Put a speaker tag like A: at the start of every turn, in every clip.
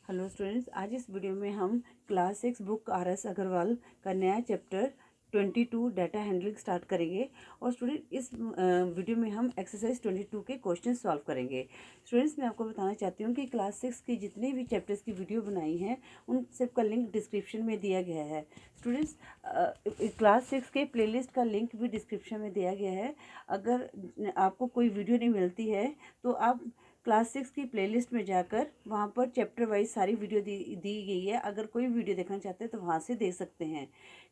A: Hello students, आज इस video में हम क्लास 6 बुक RS अग्रवाल का नया चैप्टर 22 डाटा हैंडलिंग स्टार्ट करेंगे। और स्टूडेंट इस वीडियो में हम एक्सरसाइज 22 के क्वेश्चन सॉल्व करेंगे। स्टूडेंट्स, मैं आपको बताना चाहती हूँ कि क्लास 6 की जितने भी चैप्टर्स की वीडियो बनाई हैं उन सब का लिंक डिस्क्रिप्शन में दिया गया है। स्टूडेंट्स, क्लास 6 के प्लेलिस्ट का लिंक भी डिस्क्रिप्शन में दिया गया है। अगर आपको कोई वीडियो नहीं मिलती है तो आप क्लास 6 की प्लेलिस्ट में जाकर वहाँ पर चैप्टर वाइज सारी वीडियो दी गई है। अगर कोई वीडियो देखना चाहते हैं तो वहाँ से देख सकते हैं।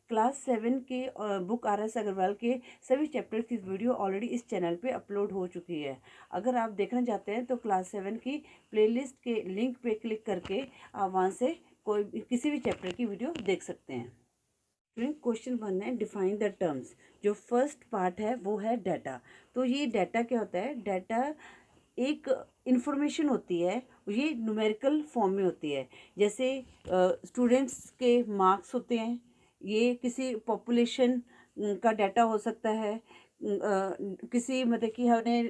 A: क्लास 7 के बुक RS अग्रवाल के सभी चैप्टर की वीडियो ऑलरेडी इस चैनल पे अपलोड हो चुकी है। अगर आप देखना चाहते हैं तो क्लास 7 की प्लेलिस्ट के लिंक पे क्लिक करके आप वहाँ से कोई किसी भी चैप्टर की वीडियो देख सकते हैं। क्वेश्चन 1 है, डिफाइन द टर्म्स। जो फर्स्ट पार्ट है वो है डाटा। तो ये डाटा क्या होता है? डाटा एक इंफॉर्मेशन होती है, ये न्यूमेरिकल फॉर्म में होती है। जैसे स्टूडेंट्स के मार्क्स होते हैं, ये किसी पॉपुलेशन का डाटा हो सकता है। किसी मतलब कि हमने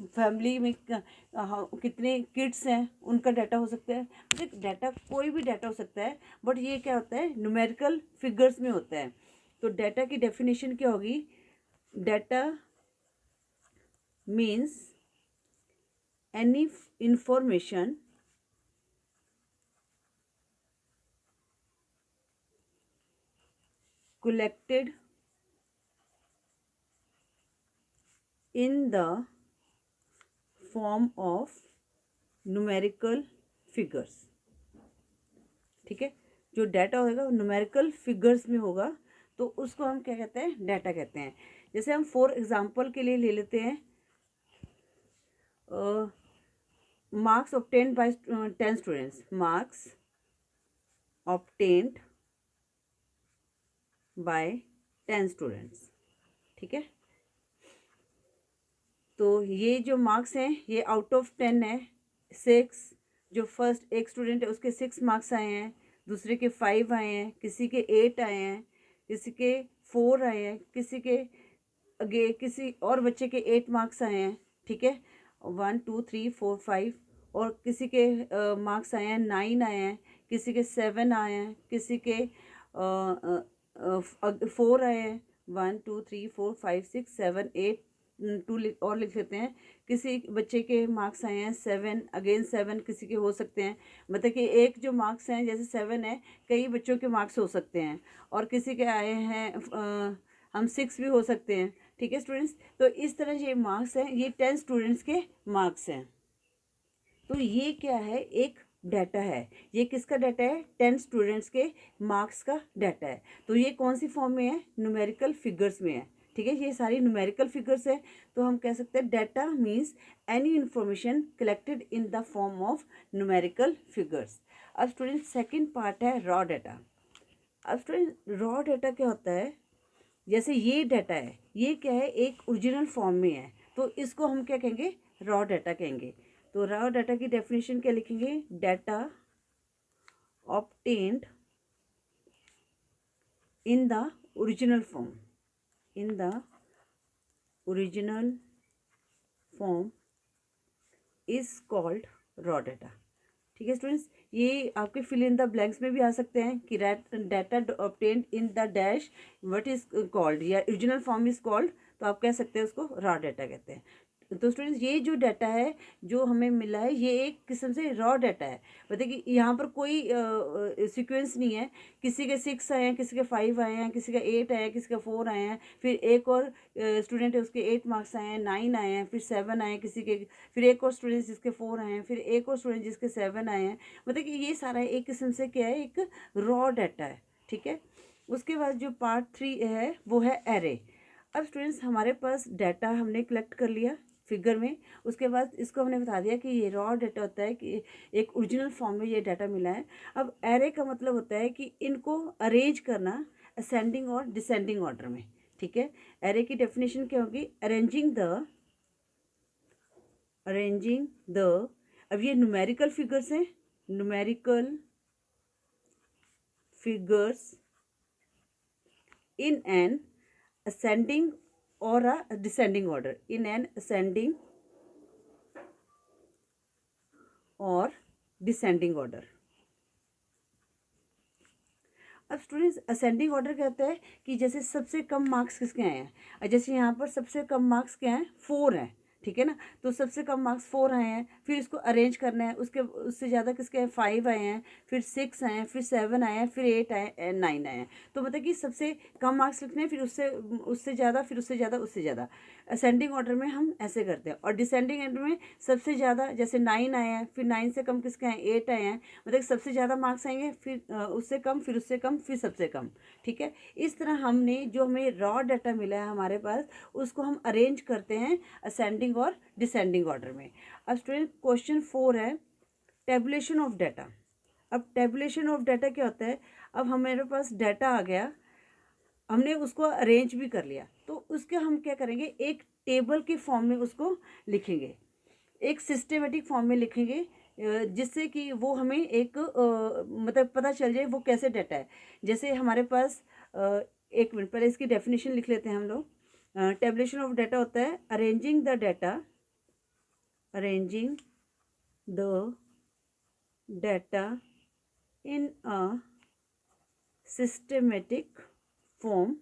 A: फैमिली में कितने किड्स हैं उनका डाटा हो सकता है। मतलब डाटा कोई भी डाटा हो सकता है, बट ये क्या होता है? न्यूमेरिकल फिगर्स में होता है। तो डाटा की डेफिनेशन क्या होगी? Data means any information collected in the form of numerical figures। ठीक है, जो डाटा होगा वो न्यूमेरिकल फिगर्स में होगा, तो उसको हम क्या कहते हैं? डाटा कहते हैं। जैसे हम फॉर एग्जांपल के लिए ले लेते हैं, marks obtained by 10 students. Marks obtained by 10 students. ठीक है, तो ये जो मार्क्स हैं ये आउट ऑफ 10 है। 6, जो फर्स्ट एक स्टूडेंट है उसके 6 मार्क्स आए हैं, दूसरे के 5 आए हैं, किसी के 8 आए हैं, किसी के 4 आए हैं, किसी और बच्चे के 8 मार्क्स आए हैं। ठीक है, 1 2 3 4 5। और किसी के मार्क्स आए हैं 9 आए हैं, किसी के 7 आए हैं, किसी के 4 आए हैं। 1 2 3 4 5 6 7 8 2 और लिख लेते हैं। किसी बच्चे के मार्क्स आए हैं 7, अगेन 7 किसी के हो सकते हैं। मतलब कि एक जो मार्क्स हैं जैसे 7 है, कई बच्चों के मार्क्स हो सकते हैं। और किसी के आए हैं हम 6 भी हो सकते हैं। ठीक है स्टूडेंट्स, तो इस तरह ये मार्क्स हैं, ये 10 स्टूडेंट्स के मार्क्स हैं। तो ये क्या है? एक डाटा है। ये किसका डाटा है? 10 स्टूडेंट्स के मार्क्स का डाटा है। तो ये कौन सी फॉर्म में है? न्यूमेरिकल फिगर्स में है। ठीक है, ये सारी न्यूमेरिकल फिगर्स है। तो हम कह सकते हैं data means any information collected in the form of numerical figures. अब स्टूडेंट सेकेंड पार्ट है रॉ डाटा। अब स्टूडेंट रॉ डाटा क्या होता है? जैसे ये डाटा है, ये क्या है? एक ओरिजिनल फॉर्म में है, तो इसको हम क्या कहेंगे? रॉ डाटा कहेंगे। तो रॉ डाटा की डेफिनेशन क्या लिखेंगे? Data obtained in the original form, in the original form is called raw data. ठीक है स्टूडेंट्स, ये आपके फिल इन द ब्लैंक्स में भी आ सकते हैं कि data obtained in the dash what is called, या ओरिजिनल फॉर्म इज कॉल्ड, तो आप कह सकते हैं उसको रॉ डाटा कहते हैं। तो स्टूडेंट्स, ये जो डाटा है जो हमें मिला है ये एक किस्म से रॉ डाटा है। मतलब कि यहाँ पर कोई सीक्वेंस नहीं है। किसी के 6 आए हैं, किसी के 5 आए हैं, किसी का 8 आए हैं, किसी का 4 आए हैं, फिर एक और स्टूडेंट है उसके 8 मार्क्स आए हैं, 9 आए हैं, फिर 7 आए हैं किसी के, फिर एक और स्टूडेंट जिसके 4 आए हैं, फिर एक और स्टूडेंट जिसके 7 आए हैं। मतलब कि ये सारा एक किस्म से क्या है? एक रॉ डाटा है। ठीक है, उसके बाद जो पार्ट 3 है वो है एरे। अब स्टूडेंट्स, हमारे पास डाटा हमने कलेक्ट कर लिया फिगर में, उसके बाद इसको हमने बता दिया कि ये रॉ डाटा होता है, कि एक ओरिजिनल फॉर्म में ये डाटा मिला है। अब एरे का मतलब होता है कि इनको अरेंज करना असेंडिंग और डिसेंडिंग ऑर्डर में। ठीक है, एरे की डेफिनेशन क्या होगी? अरेंजिंग द अब ये न्यूमेरिकल फिगर्स हैं, numerical figures in an ascending or a descending order, in an ascending or descending order. अब स्टूडेंट्स असेंडिंग ऑर्डर कहता है कि जैसे सबसे कम मार्क्स किसके आए हैं, और जैसे यहाँ पर सबसे कम मार्क्स क्या हैं, 4 हैं, ठीक है ना। तो सबसे कम मार्क्स 4 आए हैं, फिर इसको अरेंज करना है, उसके उससे ज़्यादा किसके हैं, 5 आए हैं, फिर 6 आए हैं, फिर 7 आए हैं, फिर 8 आए, 9 आए हैं। तो मतलब कि सबसे कम मार्क्स लिखने हैं, फिर उससे उससे ज़्यादा, फिर उससे ज़्यादा, उससे ज़्यादा। असेंडिंग ऑर्डर में हम ऐसे करते हैं। और डिसेंडिंग ऑर्डर में सबसे ज़्यादा, जैसे 9 आए हैं, फिर 9 से कम किसके हैं, 8 आए हैं, मतलब सबसे ज़्यादा मार्क्स आएंगे, फिर उससे कम, फिर उससे कम, फिर सबसे कम, ठीक है। इस तरह हमने जो हमें रॉ डाटा मिला है हमारे पास, उसको हम अरेंज करते हैं असेंडिंग और डिसेंडिंग ऑर्डर में। अब स्टूडेंट क्वेश्चन 4 है टेबुलेशन ऑफ डाटा। अब टेबुलेशन ऑफ डाटा क्या होता है, अब हमारे पास डाटा आ गया, हमने उसको अरेंज भी कर लिया, तो उसके हम क्या करेंगे, एक टेबल के फॉर्म में उसको लिखेंगे, एक सिस्टमेटिक फॉर्म में लिखेंगे, जिससे कि वो हमें एक मतलब पता चल जाए वो कैसे डाटा है। जैसे हमारे पास एक मिनट पहले इसकी डेफिनेशन लिख लेते हैं हम लोग। टेबुलेशन ऑफ डाटा होता है arranging the data, arranging the data in a systematic form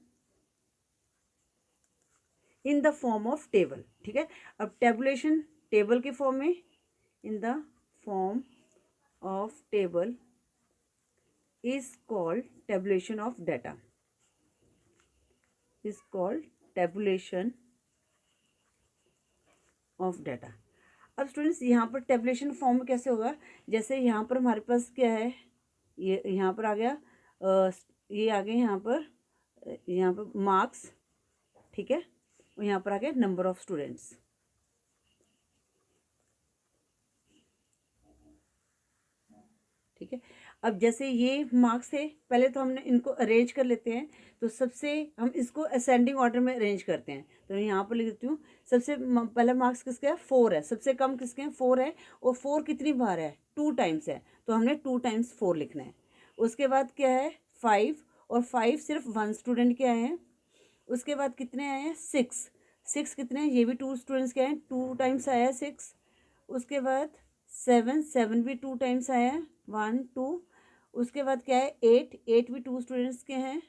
A: in the form of table, ठीक है। अब टेबुलेशन टेबल के फॉर्म में, in the form of table is called tabulation of data, is called tabulation of data। अब students यहाँ पर tabulation form कैसे होगा, जैसे यहाँ पर हमारे पास क्या है, ये यहाँ पर आ गया, ये आ गए यहाँ पर मार्क्स, ठीक है, और यहाँ पर आ गया नंबर ऑफ स्टूडेंट्स, ठीक है। अब जैसे ये मार्क्स है, पहले तो हमने इनको अरेंज कर लेते हैं, तो सबसे हम इसको असेंडिंग ऑर्डर में अरेंज करते हैं। तो यहाँ पर लिख देती हूँ, सबसे पहला मार्क्स किसका है, 4 है, सबसे कम किसके हैं, 4 है, और 4 कितनी बार है, 2 टाइम्स है, तो हमने 2 टाइम्स 4 लिखना है। उसके बाद क्या है 5, और 5 सिर्फ 1 स्टूडेंट के आए हैं। उसके बाद कितने आए हैं, 6 कितने हैं, ये भी 2 स्टूडेंट्स के आए हैं, 2 टाइम्स आया है 6। उसके बाद 7 भी 2 टाइम्स आया है, 1 2। उसके बाद क्या है 8 भी 2 स्टूडेंट्स के हैं,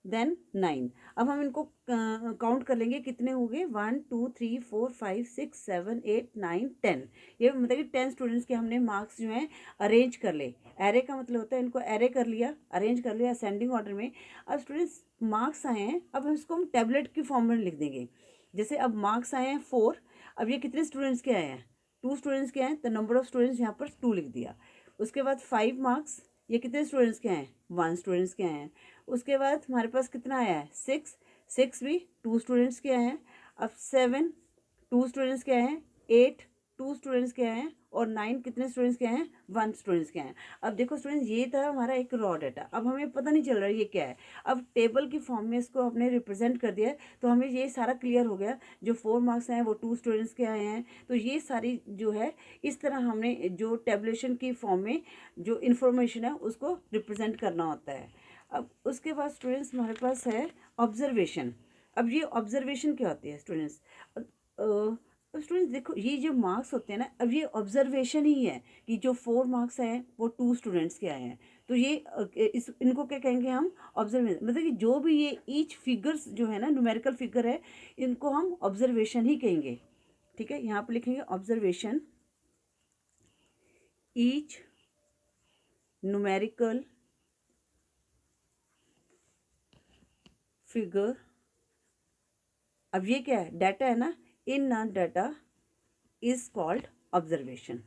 A: देन 9। अब हम इनको काउंट कर लेंगे, कितने हो गए, 1 2 3 4 5 6 7 8 9 10। ये मतलब कि 10 स्टूडेंट्स के हमने मार्क्स जो हैं अरेंज कर ले। एरे का मतलब होता है इनको एरे कर लिया, अरेंज कर लिया असेंडिंग ऑर्डर में। अब स्टूडेंट्स मार्क्स आए हैं, अब हम इसको हम टेबलेट की फॉर्म में लिख देंगे। जैसे अब मार्क्स आए हैं 4, अब ये कितने स्टूडेंट्स के आए हैं, 2 स्टूडेंट्स के हैं, तो नंबर ऑफ स्टूडेंट्स यहाँ पर 2 लिख दिया। उसके बाद 5 मार्क्स, ये कितने स्टूडेंट्स के हैं, 1 स्टूडेंट्स के हैं। उसके बाद हमारे पास कितना आया है 6 भी 2 स्टूडेंट्स के आए हैं। अब 7 2 स्टूडेंट्स के आए हैं, 8 2 स्टूडेंट्स के आए हैं, और 9 कितने स्टूडेंट्स के हैं, 1 स्टूडेंट्स के हैं। अब देखो स्टूडेंट्स, ये था हमारा एक रॉ डाटा। अब हमें पता नहीं चल रहा है ये क्या है। अब टेबल की फॉर्म में इसको हमने रिप्रेजेंट कर दिया, तो हमें ये सारा क्लियर हो गया। जो 4 मार्क्स हैं वो 2 स्टूडेंट्स के आए हैं। तो ये सारी जो है, इस तरह हमने जो टेबुलेशन की फॉर्म में जो इन्फॉर्मेशन है उसको रिप्रेजेंट करना होता है। अब उसके बाद स्टूडेंट्स हमारे पास है ऑब्जर्वेशन। अब ये ऑब्जर्वेशन क्या होती है स्टूडेंट्स, अब स्टूडेंट्स देखो, ये जो मार्क्स होते हैं ना, अब ये ऑब्जर्वेशन ही है कि जो 4 मार्क्स हैं वो 2 स्टूडेंट्स के आए हैं। तो ये इनको क्या कहेंगे हम, ऑब्जर्वेशन। मतलब कि जो भी ये ईच फिगर्स जो है ना, न्यूमेरिकल फिगर है, इनको हम ऑब्जर्वेशन ही कहेंगे, ठीक है। यहाँ पर लिखेंगे ऑब्जर्वेशन, ईच न्यूमेरिकल फिगर। अब ये क्या है, डाटा है ना, इन डाटा इज कॉल्ड ऑब्जर्वेशन,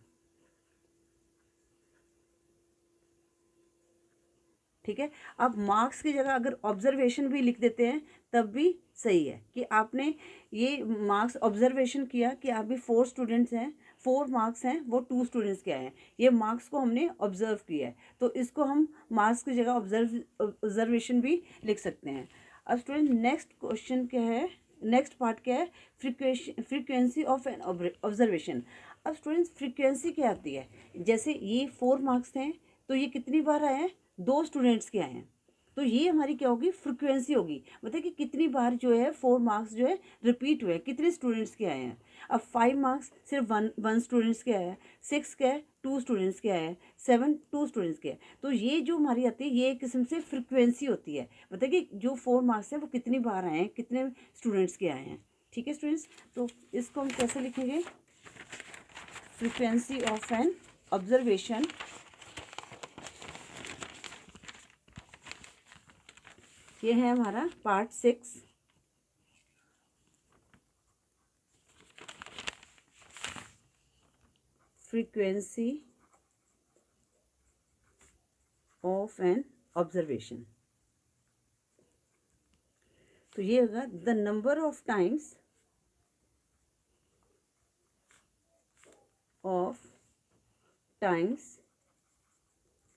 A: ठीक है। अब मार्क्स की जगह अगर ऑब्जर्वेशन भी लिख देते हैं तब भी सही है, कि आपने ये मार्क्स ऑब्जर्वेशन किया कि आप भी 4 स्टूडेंट्स हैं, 4 मार्क्स हैं वो 2 स्टूडेंट्स के आए हैं, ये मार्क्स को हमने ऑब्जर्व किया है, तो इसको हम मार्क्स की जगह ऑब्जर्वेशन भी लिख सकते हैं। अब स्टूडेंट नेक्स्ट क्वेश्चन क्या है, नेक्स्ट पार्ट क्या है, फ्रीक्वेंसी ऑफ एन ऑब्जर्वेशन। अब स्टूडेंट्स फ्रीक्वेंसी क्या आती है, जैसे ये 4 मार्क्स हैं, तो ये कितनी बार आए हैं, 2 स्टूडेंट्स के आए हैं, तो ये हमारी क्या होगी, फ्रीक्वेंसी होगी। मतलब कि कितनी बार जो है 4 मार्क्स जो है रिपीट हुए, कितने स्टूडेंट्स के आए हैं। अब 5 मार्क्स सिर्फ वन स्टूडेंट्स के आए हैं, 6 के 2 स्टूडेंट्स के आए हैं, 7 2 स्टूडेंट्स के हैं। तो ये जो हमारी आती है ये एक किस्म से फ्रिक्वेंसी होती है, मतलब कि जो 4 मार्क्स हैं वो कितनी बार आए हैं, कितने स्टूडेंट्स के आए हैं। ठीक है स्टूडेंट्स, तो इसको हम कैसे लिखेंगे, फ्रिक्वेंसी ऑफ एन ऑब्जर्वेशन ये है हमारा part 6। Frequency of an observation, तो ये होगा द नंबर ऑफ टाइम्स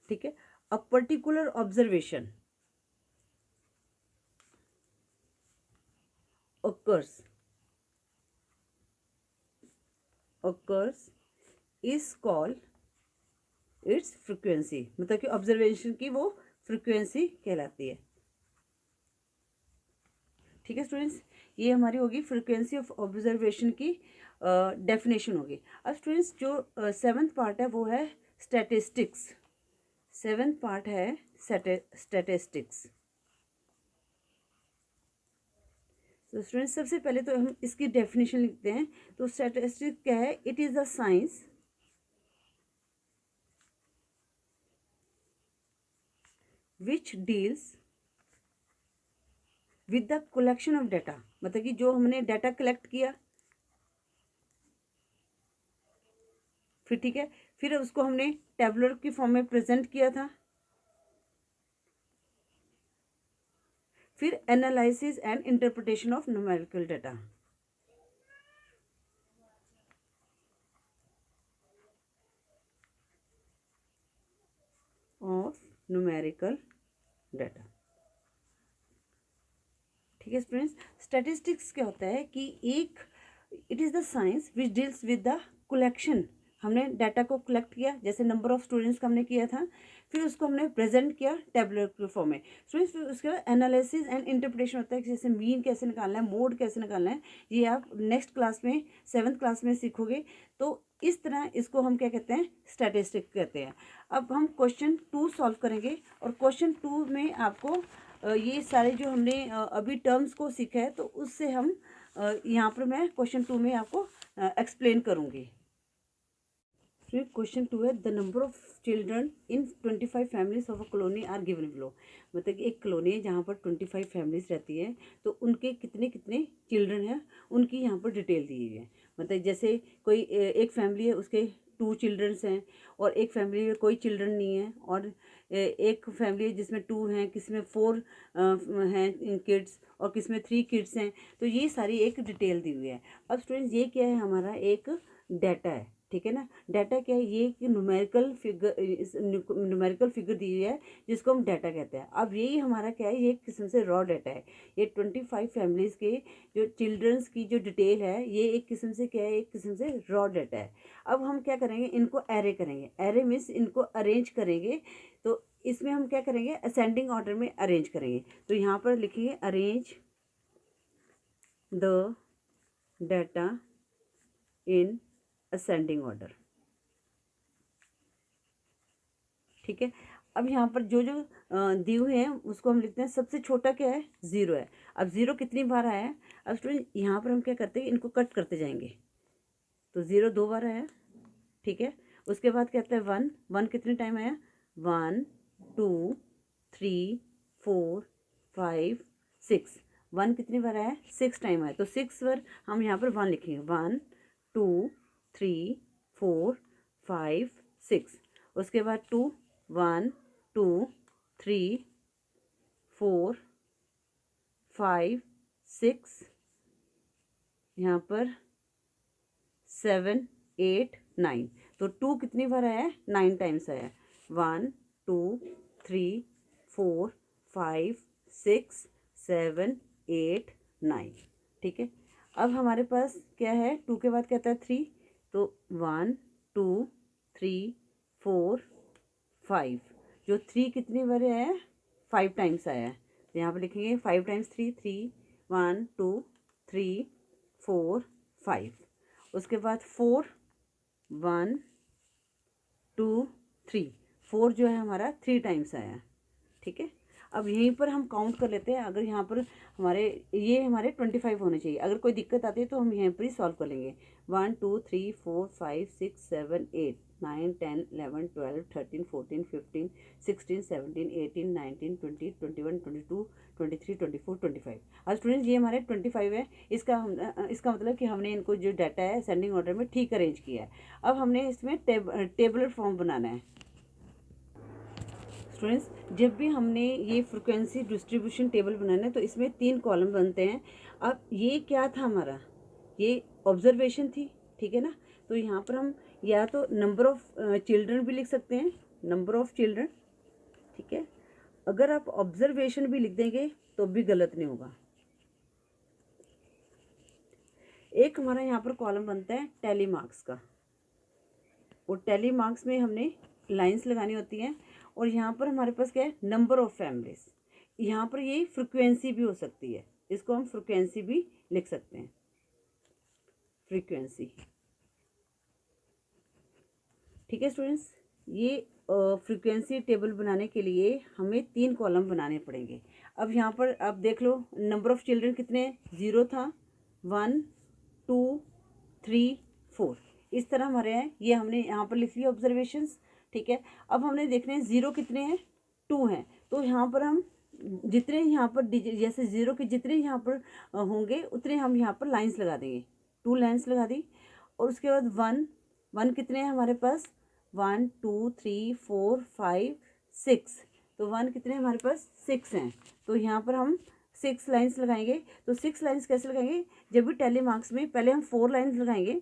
A: ठीक है, a particular observation occurs is called its frequency, मतलब कि ऑब्जर्वेशन की वो फ्रिक्वेंसी कहलाती है। ठीक है स्टूडेंट्स, ये हमारी होगी फ्रिक्वेंसी ऑफ ऑब्जर्वेशन की डेफिनेशन होगी। अब स्टूडेंट्स जो 7th पार्ट है वो है स्टैटिस्टिक्स। 7th पार्ट है स्टैटिस्टिक्स। तो स्टूडेंट्स सबसे पहले तो हम इसकी डेफिनेशन लिखते हैं। तो स्टैटिस्टिक्स क्या है, it is the science which deals with the collection of data, मतलब कि जो हमने डाटा कलेक्ट किया, फिर ठीक है, फिर उसको हमने टेबुलर की फॉर्म में प्रेजेंट किया था, फिर analysis and interpretation of numerical data. Of numerical data. ठीक है स्टूडेंट्स, स्टैटिस्टिक्स क्या होता है कि एक it is the science which deals with the collection. हमने डाटा को कलेक्ट किया, जैसे नंबर ऑफ स्टूडेंट्स का हमने किया था, फिर उसको हमने प्रेजेंट किया टेबुलर के फॉर्म में। स्टूडेंट्स फिर उसके बाद एनालिसिस एंड इंटरप्रिटेशन होता है कि जैसे मीन कैसे निकालना है, मोड कैसे निकालना है, ये आप नेक्स्ट क्लास में 7th क्लास में सीखोगे। तो इस तरह इसको हम क्या कहते हैं, स्टैटिस्टिक्स कहते हैं। अब हम क्वेश्चन 2 सॉल्व करेंगे, और क्वेश्चन 2 में आपको ये सारे जो हमने अभी टर्म्स को सीखा है तो उससे हम यहाँ पर मैं क्वेश्चन 2 में आपको एक्सप्लेन करूँगी। क्वेश्चन 2 है the number of children in 25 families of a colony are given below, मतलब कि एक कॉलोनी है जहाँ पर 25 फैमिलीज रहती है, तो उनके कितने कितने चिल्ड्रन हैं उनकी यहाँ पर डिटेल दी हुई है। मतलब जैसे कोई एक फैमिली है उसके 2 चिल्ड्रंस हैं, और एक फैमिली में कोई चिल्ड्रन नहीं है, और एक फैमिली है जिसमें 2 हैं, किसमें 4 हैं किड्स, और किसमें 3 किड्स हैं। तो ये सारी एक डिटेल दी हुई है। अब स्टूडेंट्स ये क्या है, हमारा एक डाटा है। ठीक है ना, डाटा क्या है, ये कि न्यूमेरिकल फिगर दी हुई है जिसको हम डाटा कहते हैं। अब यही हमारा क्या है, ये एक किस्म से रॉ डाटा है। ये 25 फैमिलीज़ के जो चिल्ड्रंस की जो डिटेल है, ये एक किस्म से क्या है, एक किस्म से रॉ डाटा है। अब हम क्या करेंगे, इनको एरे करेंगे। एरे मीन्स इनको अरेंज करेंगे। तो इसमें हम क्या करेंगे, असेंडिंग ऑर्डर में अरेंज करेंगे। तो यहाँ पर लिखिए arrange the data in ascending order. ठीक है, अब यहाँ पर जो जो दिए हुए हैं उसको हम लिखते हैं। सबसे छोटा क्या है, 0 है। अब 0 कितनी बार आया है, अब स्टूडेंट यहाँ पर हम क्या करते हैं, इनको कट करते जाएंगे। तो 0 2 बार आया। ठीक है, उसके बाद कहते हैं 1 1 कितने टाइम आया, 1 2 3 4 5 6। 1 कितनी बार आया, 6 टाइम आया। तो 6 बार हम यहाँ पर 1 लिखेंगे, 1 2 3 4 5 6। उसके बाद 2 1 2 3 4 5 6, यहाँ पर 7 8 9। तो 2 कितनी बार आया है, 9 टाइम्स आया है। 1 2 3 4 5 6 7 8 9। ठीक है, अब हमारे पास क्या है, 2 के बाद कहता है 3। तो 1 2 3 4 5, जो 3 कितनी बार आया है, 5 टाइम्स आया है। तो यहाँ पर लिखेंगे 5 टाइम्स 3 3 1 2 3 4 5। उसके बाद 4 1 2 3, 4 जो है हमारा 3 टाइम्स आया, ठीक है। अब यहीं पर हम काउंट कर लेते हैं। अगर यहाँ पर हमारे 25 होने चाहिए। अगर कोई दिक्कत आती है तो हम यहीं पर ही सॉल्व कर लेंगे। 1 2 3 4 5 6 7 8 9 10 11 12 13 14 15 16 17 18 19 20 21 22 23 24 25। अब स्टूडेंट्स ये हमारे 25 है। इसका मतलब कि हमने इनको जो डाटा है असेंडिंग ऑर्डर में ठीक अरेंज किया है। अब हमने इसमें टेबलर फॉर्म बनाना है। स्टूडेंट्स जब भी हमने ये फ्रिक्वेंसी डिस्ट्रीब्यूशन टेबल बनाना है तो इसमें 3 कॉलम बनते हैं। अब ये क्या था हमारा, ये ऑब्जर्वेशन थी, ठीक है ना। तो यहाँ पर हम या तो नंबर ऑफ चिल्ड्रन भी लिख सकते हैं, नंबर ऑफ चिल्ड्रन, ठीक है। अगर आप ऑब्जर्वेशन भी लिख देंगे तो भी गलत नहीं होगा। एक हमारा यहाँ पर कॉलम बनता है टैली मार्क्स का, और टैली मार्क्स में हमने लाइंस लगानी होती हैं। और यहाँ पर हमारे पास क्या है, नंबर ऑफ फैमिलीज। यहाँ पर ये फ्रिक्वेंसी भी हो सकती है, इसको हम फ्रिक्वेंसी भी लिख सकते हैं, फ्रीक्वेंसी, ठीक है स्टूडेंट्स। ये फ्रीक्वेंसी टेबल बनाने के लिए हमें 3 कॉलम बनाने पड़ेंगे। अब यहाँ पर आप देख लो नंबर ऑफ चिल्ड्रन कितने, 0 था, 1 2 3 4 इस तरह हमारे हैं। ये हमने यहाँ पर लिख लिया ऑब्जर्वेशंस, ठीक है। अब हमने देखने हैं 0 कितने हैं, 2 हैं। तो यहाँ पर हम जितने यहाँ पर जैसे 0 के जितने यहाँ पर होंगे उतने हम यहाँ पर लाइंस लगा देंगे, 2 लाइंस लगा दी। और उसके बाद 1 कितने हैं हमारे पास, 1 2 3 4 5 6। तो 1 कितने हमारे पास 6 हैं। तो यहाँ पर हम 6 लाइंस लगाएंगे। तो 6 लाइंस कैसे लगाएंगे, जब भी टैली मार्क्स में पहले हम 4 लाइंस लगाएंगे,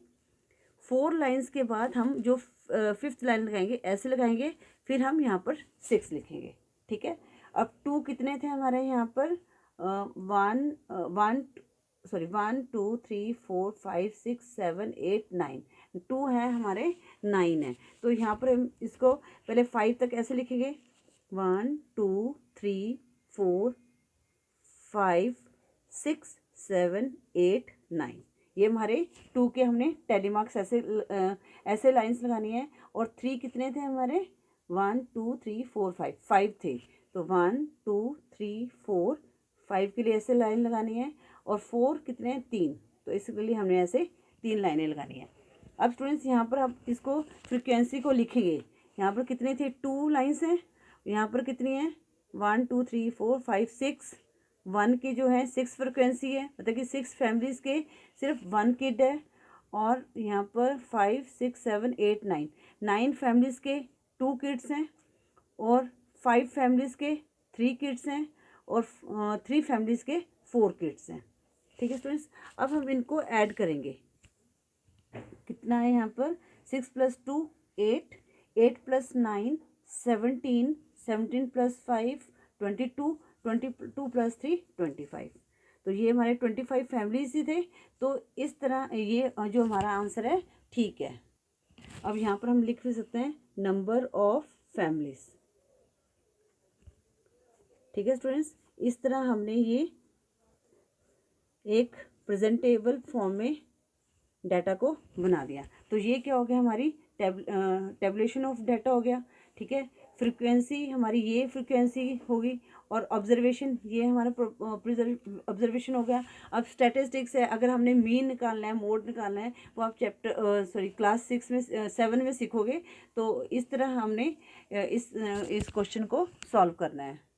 A: 4 लाइंस के बाद हम जो 5th लाइन लगाएंगे ऐसे लगाएंगे, फिर हम यहाँ पर 6 लिखेंगे, ठीक है। अब 2 कितने थे हमारे यहाँ पर, 1 2 3 4 5 6 7 8 9, 2 है हमारे, 9 है। तो यहाँ पर हम इसको पहले 5 तक ऐसे लिखेंगे, 1 2 3 4 5 6 7 8 9। ये हमारे 2 के हमने टैली मार्क्स ऐसे लाइंस लगानी है। और 3 कितने थे हमारे, 1 2 3 4 5 थे। तो 1 2 3 4 5 के लिए ऐसे लाइन लगानी है। और 4 कितने, 3, तो इसके लिए हमने ऐसे 3 लाइनें लगानी है। अब स्टूडेंट्स यहाँ पर आप इसको फ्रिक्वेंसी को लिखेंगे। यहाँ पर कितने थे, 2 लाइन्स हैं। यहाँ पर कितनी है, 1 2 3 4 5 6, 1 के जो है 6 फ्रिक्वेंसी है, मतलब कि 6 फैमिलीज़ के सिर्फ 1 किड है। और यहाँ पर 5 6 7 8 9, 9 फैमिलीज़ के 2 किड्स हैं। और 5 फैमिलीज़ के 3 किड्स हैं। और 3 फैमिलीज़ के 4 किड्स हैं, ठीक है स्टूडेंट्स। अब हम इनको ऐड करेंगे। कितना है यहाँ पर, 6 + 2 8, 8 + 9 17, 17 + 5 22, 22 + 3 25। तो ये हमारे 25 फैमिलीज ही थे। तो इस तरह ये जो हमारा आंसर है ठीक है। अब यहाँ पर हम लिख भी सकते हैं नंबर ऑफ फैमिलीज, ठीक है स्टूडेंट्स। इस तरह हमने ये एक प्रेजेंटेबल फॉर्म में डाटा को बना दिया। तो ये क्या हो गया, हमारी टेबुलेशन ऑफ डाटा हो गया, ठीक है। फ्रीक्वेंसी हमारी ये फ्रीक्वेंसी होगी। और ऑब्जर्वेशन ये हमारा ऑब्जर्वेशन हो गया। अब स्टैटिस्टिक्स है, अगर हमने मीन निकालना है, मोड निकालना है, वो आप क्लास 7 में सीखोगे। तो इस तरह हमने इस क्वेश्चन को सॉल्व करना है।